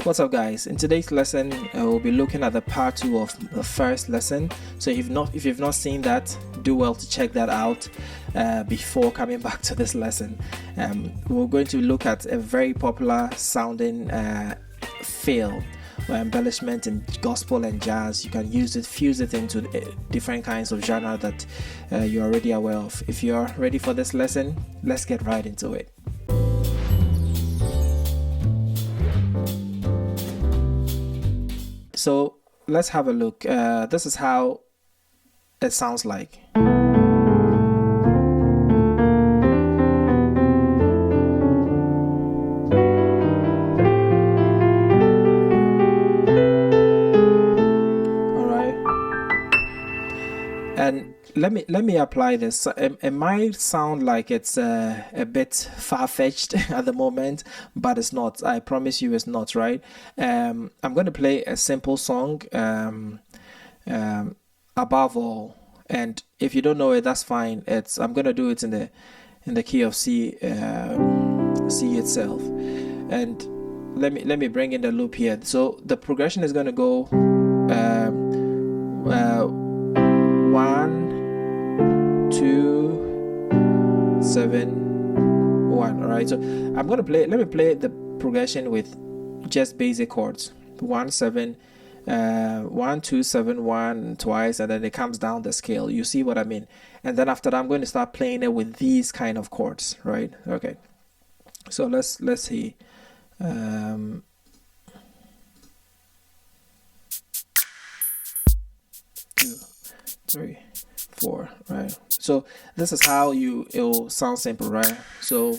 What's up, guys? In today's lesson we'll be looking at the part 2 of the first lesson. So if you've not seen that, do well to check that out before coming back to this lesson. We're going to look at a very popular sounding fill or embellishment in gospel and jazz. You can use it, fuse it into different kinds of genre that you're already aware of. If you're ready for this lesson, let's get right into it. So let's have a look. This is how it sounds like. Alright. And let me apply this. It might sound like it's a bit far-fetched at the moment, but it's not. I promise you it's not, right? I'm going to play a simple song, Above All, and if you don't know it, that's fine. I'm going to do it in the key of C, C itself. And let me bring in the loop here. So the progression is going to go 1 2 7 1. All right, so I'm going to play. Let me play the progression with just basic chords. 1 7 1 2 7 1 twice, and then it comes down the scale. You see what I mean? And then after that, I'm going to start playing it with these kind of chords, right? Okay, so let's see. 2 3 4, right? So this is how it'll sound simple, right? So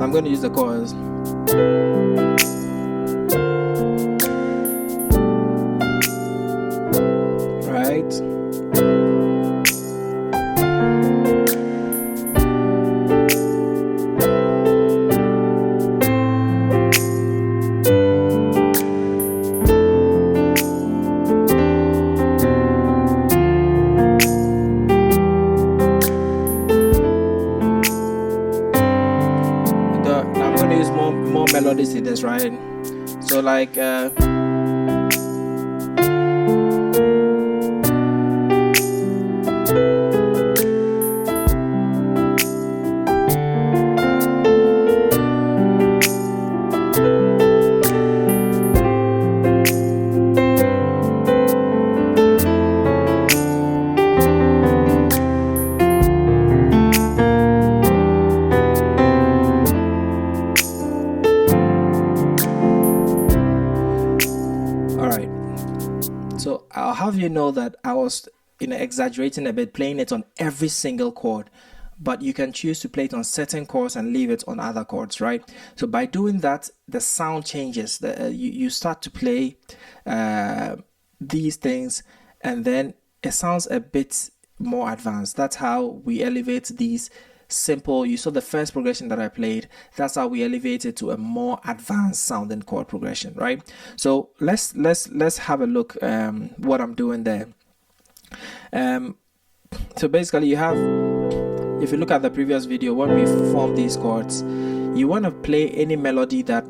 I'm going to use the chorus. Right. More melodies in this, right? So like so I'll have you know that I was exaggerating a bit, playing it on every single chord, but you can choose to play it on certain chords and leave it on other chords, right? So by doing that, the sound changes. You start to play these things, and then it sounds a bit more advanced. That's how we elevate these simple. You saw the first progression that I played. That's how we elevate it to a more advanced sounding chord progression, right? So let's have a look what I'm doing there. So basically, you have, if you look at the previous video, when we form these chords, you want to play any melody that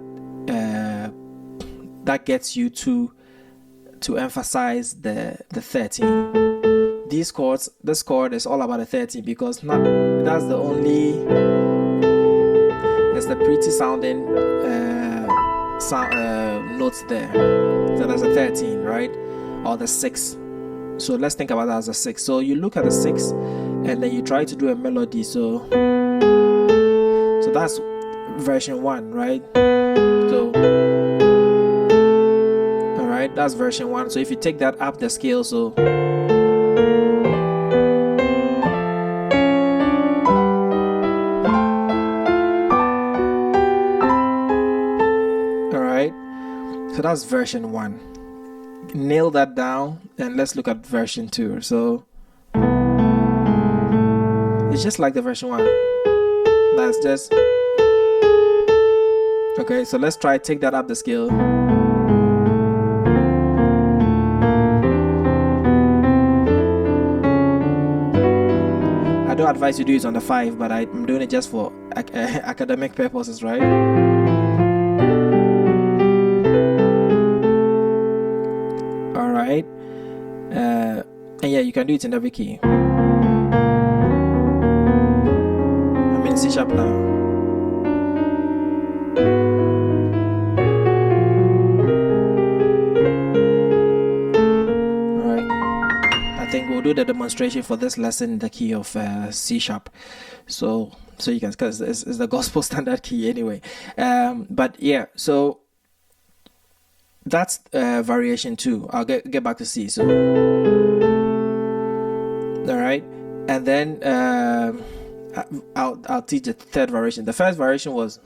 that gets you to emphasize the 13. These chords, this chord is all about a 13 because that's the only, it's the pretty sounding notes there. So that's a 13, right? Or the 6. So let's think about that as a 6. So you look at the 6 and then you try to do a melody. So that's version 1, right? So alright, that's version 1. So if you take that up the scale, so alright, so that's version 1. Nail that down and let's look at version 2. So it's just like the version 1. That's just okay. So let's try take that up the scale. I don't advise you do it on the 5, but I'm doing it just for academic purposes, right? All right, and yeah, you can do it in every key. I'm in C sharp now. I think we'll do the demonstration for this lesson in the key of C sharp, so you can, because it's the gospel standard key anyway. But yeah, so that's variation 2. I'll get back to C. So all right, and then I'll teach the third variation. The first variation was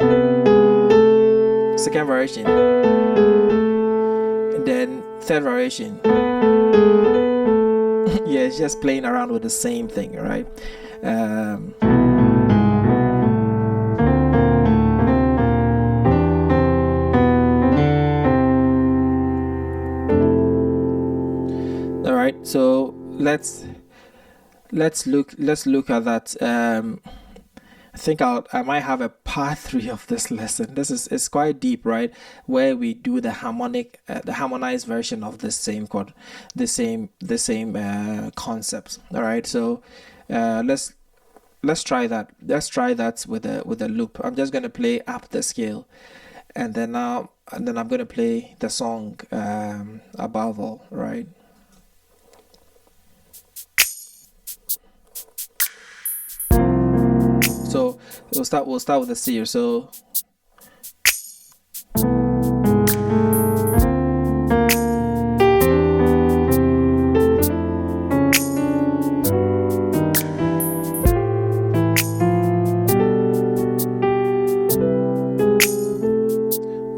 second variation, and then third variation. Yeah, it's just playing around with the same thing, right? All right, so let's look at that. I think I might have a part 3 of this lesson. It's quite deep, right? Where we do the harmonized version of the same chord, the same concepts. All right, so let's try that. Let's try that with a loop. I'm just gonna play up the scale, and then I'm gonna play the song above all, right? So we'll start with the C. So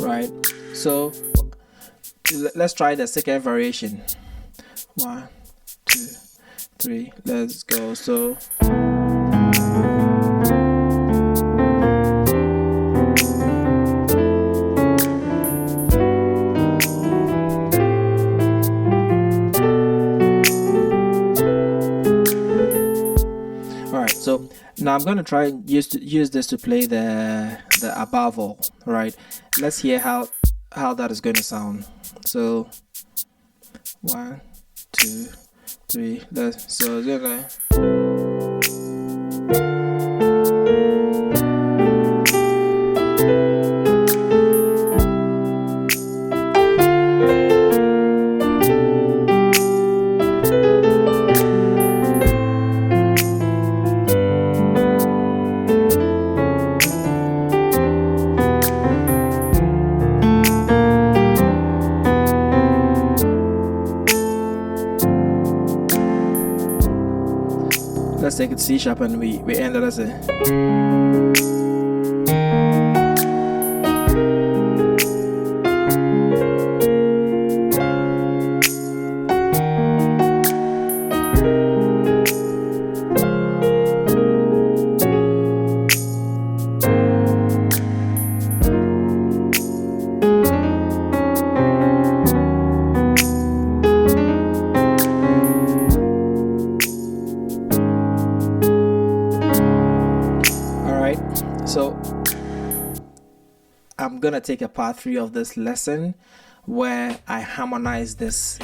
right. So let's try the second variation. 1, 2, 3. Let's go. So. So now I'm going to try and use this to play the above all, right? Let's hear how that is going to sound. So 1, 2, 3. So it's gonna. Let's take it C sharp and we end it as a. So I'm gonna take a part 3 of this lesson where I harmonize this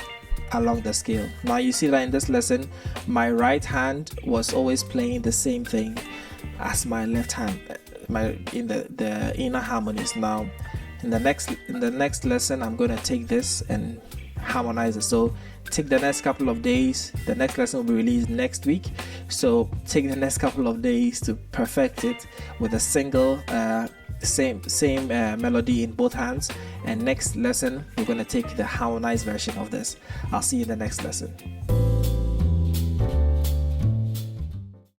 along the scale. Now you see that in this lesson my right hand was always playing the same thing as my left hand, in the inner harmonies. Now In the next lesson, I'm going to take this and harmonize it. So take the next couple of days. The next lesson will be released next week, so take the next couple of days to perfect it with a single same melody in both hands. And next lesson we're going to take the harmonized version of this. I'll see you in the next lesson.